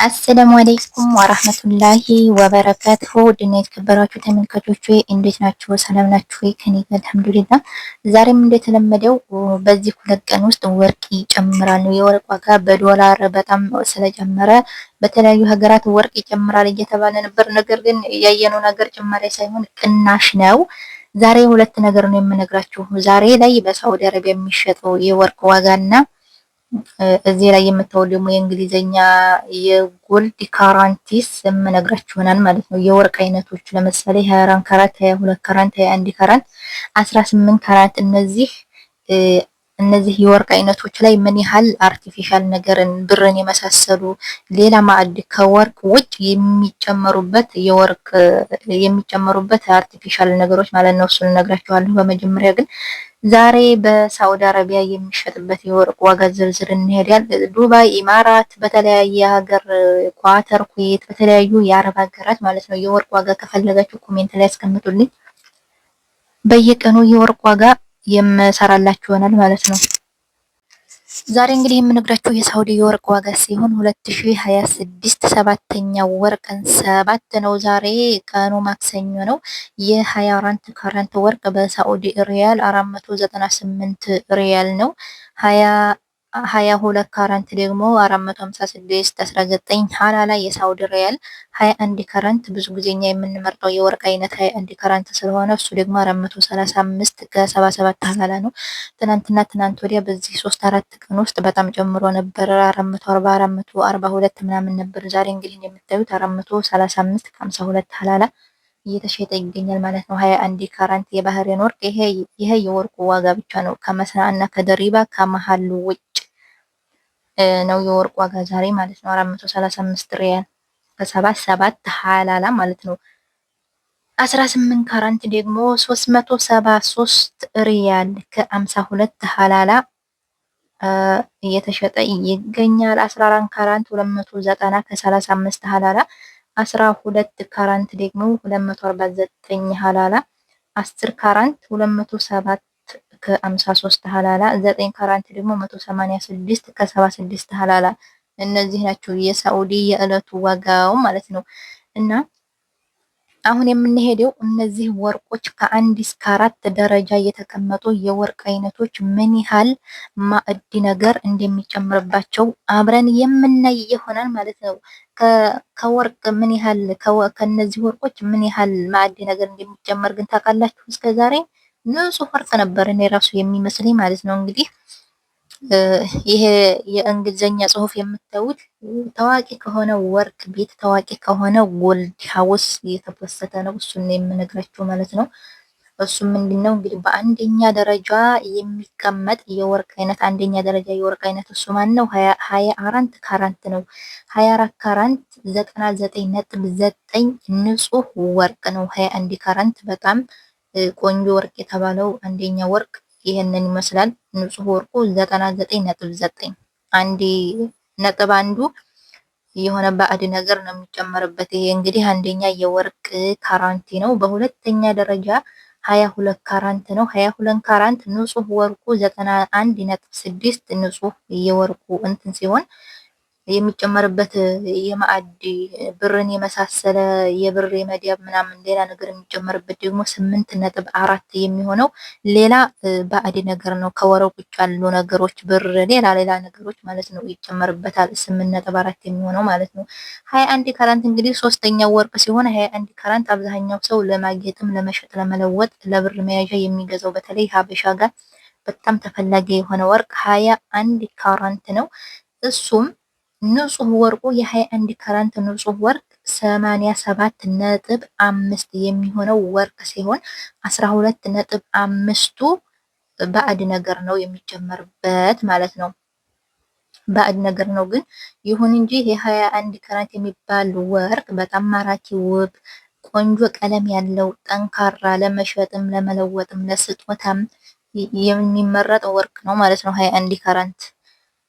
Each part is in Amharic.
አሰላሙ አለይኩም ወራህመቱላሂ ወበረካቱሁ ድና የተከበራችሁ ተመልካቾች እንዴት ናችሁ? ሰላም ናችሁ ወይ? ከኔ ጋር አልሐምዱሊላህ። ዛሬም እንደተለመደው በዚህ 2 ቀን ውስጥ ወርቅ ይጨምራል ነው። የወርቅ ዋጋ በዶላር በጣም ስለጨመረ በተለያዩ ሀገራት ወርቅ ይጨምራል እየተባለ ነበር። ነገር ግን ያየነው ነገር ጭማሪ ሳይሆን ቅናሽ ነው። ዛሬ 2 ነገር ነው የምነግራችሁ። ዛሬ ላይ በሳውዲ አረቢያ የሚሸጠው የወርቅ ዋጋና እዚህ ላይ የምታዩት ደግሞ የእንግሊዘኛ የጎልድ ካራንቲስ የምነግራችሁ ይሆናል ማለት ነው። የወርቅ አይነቶች ለምሳሌ 24 ካራት፣ 22 ካራት፣ 21 ካራት፣ 18 ካራት እነዚህ የወርቅ አይነቶች ላይ ምን ያህል አርቲፊሻል ነገርን ብርን የመሳሰሉ ሌላ ማዕድ ከወርቅ ውጭ የሚጨመሩበት አርቲፊሻል ነገሮች ማለት ነው። እሱን እነግራችኋለሁ። በመጀመሪያ ግን ዛሬ በሳውዲ አረቢያ የሚሸጥበት የወርቅ ዋጋ ዝርዝር እንሄዳለን። ዱባይ፣ ኢማራት፣ በተለያየ ሀገር ኳተር፣ ኩዌት፣ በተለያዩ የአረብ ሀገራት ማለት ነው። የወርቅ ዋጋ ከፈለጋችሁ ኮሜንት ላይ አስቀምጡልኝ። በየቀኑ የወርቅ ዋጋ የምሰራላችሁ ይሆናል ማለት ነው። ዛሬ እንግዲህ የምነግራችሁ የሳውዲ የወርቅ ዋጋ ሲሆን 2026 7ኛው ወር ቀን 7 ነው። ዛሬ ቀኑ ማክሰኞ ነው። የ24 ካራንት ወርቅ በሳውዲ ሪያል 498 ሪያል ነው። 22 ካራንት ደግሞ 456 19 ሀላላ የሳውዲ ሪያል። 21 ካራንት ብዙ ጊዜኛ የምንመርጠው የወርቅ አይነት 21 ካራንት ስለሆነ እሱ ደግሞ 435 ከ77 ሀላላ ነው። ትናንት ወዲያ በዚህ 3-4 ቀን ውስጥ በጣም ጨምሮ ነበር። 440 442 ምናምን ነበር። ዛሬ እንግዲህ እንደምታዩት 435 ከ52 ሀላላ እየተሸጠ ይገኛል ማለት ነው። 21 ካራንት የባህሬን ወርቅ። ይሄ የወርቁ ዋጋ ብቻ ነው። ከመስና እና ከደሪባ ከመሀሉ ውጭ ነው የወርቅ ዋጋ ዛሬ ማለት ነው። 435 ሪያል ከ77 ሀላላ ማለት ነው። 18 ካራንት ደግሞ 373 ሪያል ከ52 ሀላላ እየተሸጠ ይገኛል። 14 ካራንት 290 ከ35 ሀላላ 12 ካራንት ደግሞ 249 ሀላላ 10 ካራንት 207 ከ53 ሀላላ 9 ካራንት ደግሞ 186 ከ76 ሀላላ። እነዚህ ናቸው የሳኡዲ የዕለቱ ዋጋው ማለት ነው። እና አሁን የምንሄደው እነዚህ ወርቆች ከ1 እስከ 4 ደረጃ የተቀመጡ የወርቅ አይነቶች ምን ያህል ማዕድ ነገር እንደሚጨምርባቸው አብረን የምናይ ይሆናል ማለት ነው። ከወርቅ ምን ያህል ከነዚህ ወርቆች ምን ያህል ማዕድ ነገር እንደሚጨመር ግን ታውቃላችሁ? እስከዛሬ ንጹህ ወርቅ ነበር እኔ ራሱ የሚመስለኝ ማለት ነው። እንግዲህ ይሄ የእንግሊዘኛ ጽሁፍ የምታዩት ታዋቂ ከሆነ ወርቅ ቤት ታዋቂ ከሆነ ጎልድ ሃውስ የተፖሰተ ነው። እሱን ነው የምነግራችሁ ማለት ነው። እሱም ምንድነው እንግዲህ በአንደኛ ደረጃ የሚቀመጥ የወርቅ አይነት አንደኛ ደረጃ የወርቅ አይነት እሱ ማን ነው? 24 ካራንት ነው። 24 ካራንት 99.9 ንጹህ ወርቅ ነው። 21 ካራንት በጣም ቆንጆ ወርቅ የተባለው አንደኛ ወርቅ ይሄንን ይመስላል። ንጹህ ወርቁ 99.9 አንድ ነጥብ አንዱ የሆነ ባዕድ ነገር ነው የሚጨመርበት። ይሄ እንግዲህ አንደኛ የወርቅ ካራንቲ ነው። በሁለተኛ ደረጃ 22 ካራንት ነው። 22 ካራንት ንጹህ ወርቁ 91.6 ንጹህ የወርቁ እንትን ሲሆን የሚጨመርበት የማዕድ ብርን የመሳሰለ የብር የመዲያብ ምናምን ሌላ ነገር የሚጨመርበት ደግሞ 8.4 የሚሆነው ሌላ ባዕድ ነገር ነው። ከወርቁ ውጭ ያሉ ነገሮች ብር፣ ሌላ ነገሮች ማለት ነው ይጨመርበታል። 8.4 የሚሆነው ማለት ነው። 21 ካራንት እንግዲህ ሶስተኛው ወርቅ ሲሆን 21 ካራንት አብዛኛው ሰው ለማጌጥም፣ ለመሸጥ፣ ለመለወጥ፣ ለብር መያዣ የሚገዛው በተለይ ሀበሻ ጋር በጣም ተፈላጊ የሆነ ወርቅ 21 ካራንት ነው። እሱም ንጹህ ወርቁ የ21 ካራንት ንጹህ ወርቅ 87.5 የሚሆነው ወርቅ ሲሆን 12.5ቱ ባዕድ ነገር ነው የሚጨመርበት ማለት ነው። ባዕድ ነገር ነው ግን ይሁን እንጂ የ21 ካራንት የሚባል ወርቅ በጣም ማራኪ ውብ ቆንጆ ቀለም ያለው ጠንካራ ለመሸጥም ለመለወጥም ለስጦታም የሚመረጥ ወርቅ ነው ማለት ነው 21 ካራንት።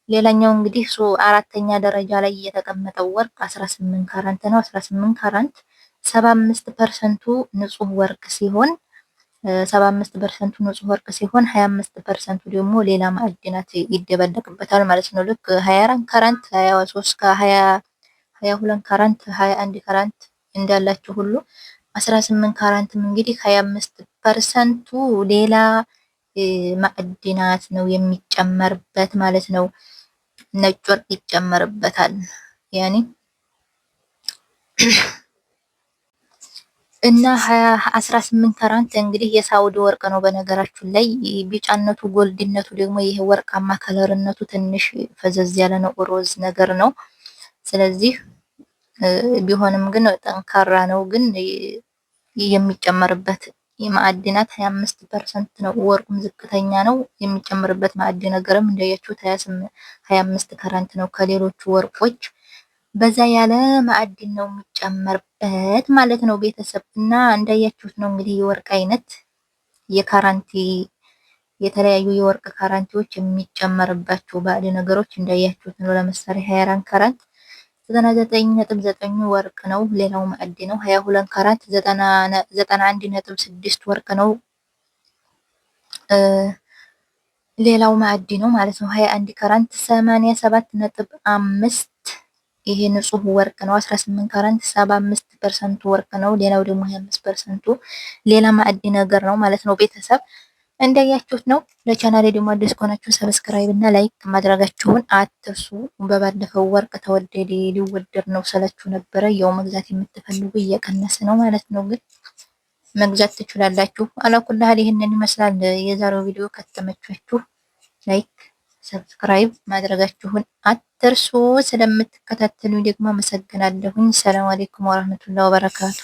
ሌላኛው እንግዲህ አራተኛ ደረጃ ላይ የተቀመጠው ወርቅ 18 ካራንት ነው። 18 ካራንት 75% ንጹህ ወርቅ ሲሆን 75% ንጹህ ወርቅ ሲሆን 25% ደግሞ ሌላ ማዕድናት ይደበለቅበታል ማለት ነው። ልክ 24 ካራንት 23 22 ካራንት 21 ካራንት እንዳላችሁ ሁሉ 18 ካራንትም እንግዲህ 25%ቱ ሌላ ማዕድናት ነው የሚጨመርበት ማለት ነው። ነጭ ወርቅ ይጨመርበታል ያኔ እና 18 ካራንት እንግዲህ የሳውዲ ወርቅ ነው። በነገራችን ላይ ቢጫነቱ ጎልድነቱ ደግሞ ይሄ ወርቃማ ከለርነቱ ትንሽ ፈዘዝ ያለ ነው፣ ሮዝ ነገር ነው። ስለዚህ ቢሆንም ግን ጠንካራ ነው። ግን የሚጨመርበት የማዕድናት 25% ነው። ወርቁም ዝቅተኛ ነው። የሚጨመርበት ማዕድን ነገርም እንዳያችሁት 25 ካራንት ነው። ከሌሎቹ ወርቆች በዛ ያለ ማዕድን ነው የሚጨመርበት ማለት ነው ቤተሰብ። እና እንዳያችሁት ነው እንግዲህ የወርቅ አይነት የካራንቲ የተለያዩ የወርቅ ካራንቲዎች የሚጨመርባቸው ባዕድ ነገሮች እንዳያችሁት ነው። ለምሳሌ 24 ካራንት 99.9 ወርቅ ነው። ሌላው ማዕድን ነው። 22 ካራንት 91.6 ወርቅ ነው። ሌላው ማዕድን ነው ማለት ነው። 21 ካራንት 87.5 ይሄ ንጹህ ወርቅ ነው። 18 ካራንት 75% ወርቅ ነው። ሌላው ደግሞ 25%ቱ ሌላ ማዕድን ነገር ነው ማለት ነው ቤተሰብ እንዳያችሁት ነው። ለቻናሌ ደግሞ አዲስ ከሆናችሁ ሰብስክራይብ እና ላይክ ማድረጋችሁን አትርሱ። በባለፈው ወርቅ ተወደደ ሊወደድ ነው ስላችሁ ነበረ። ያው መግዛት የምትፈልጉ እየቀነሰ ነው ማለት ነው፣ ግን መግዛት ትችላላችሁ። አላኩልሃል ይሄንን ይመስላል የዛሬው ቪዲዮ። ከተመቻችሁ ላይክ ሰብስክራይብ ማድረጋችሁን አትርሱ። ስለምትከታተሉ ደግሞ አመሰግናለሁኝ። ሰላም አለይኩም ወራህመቱላሂ ወበረካቱ።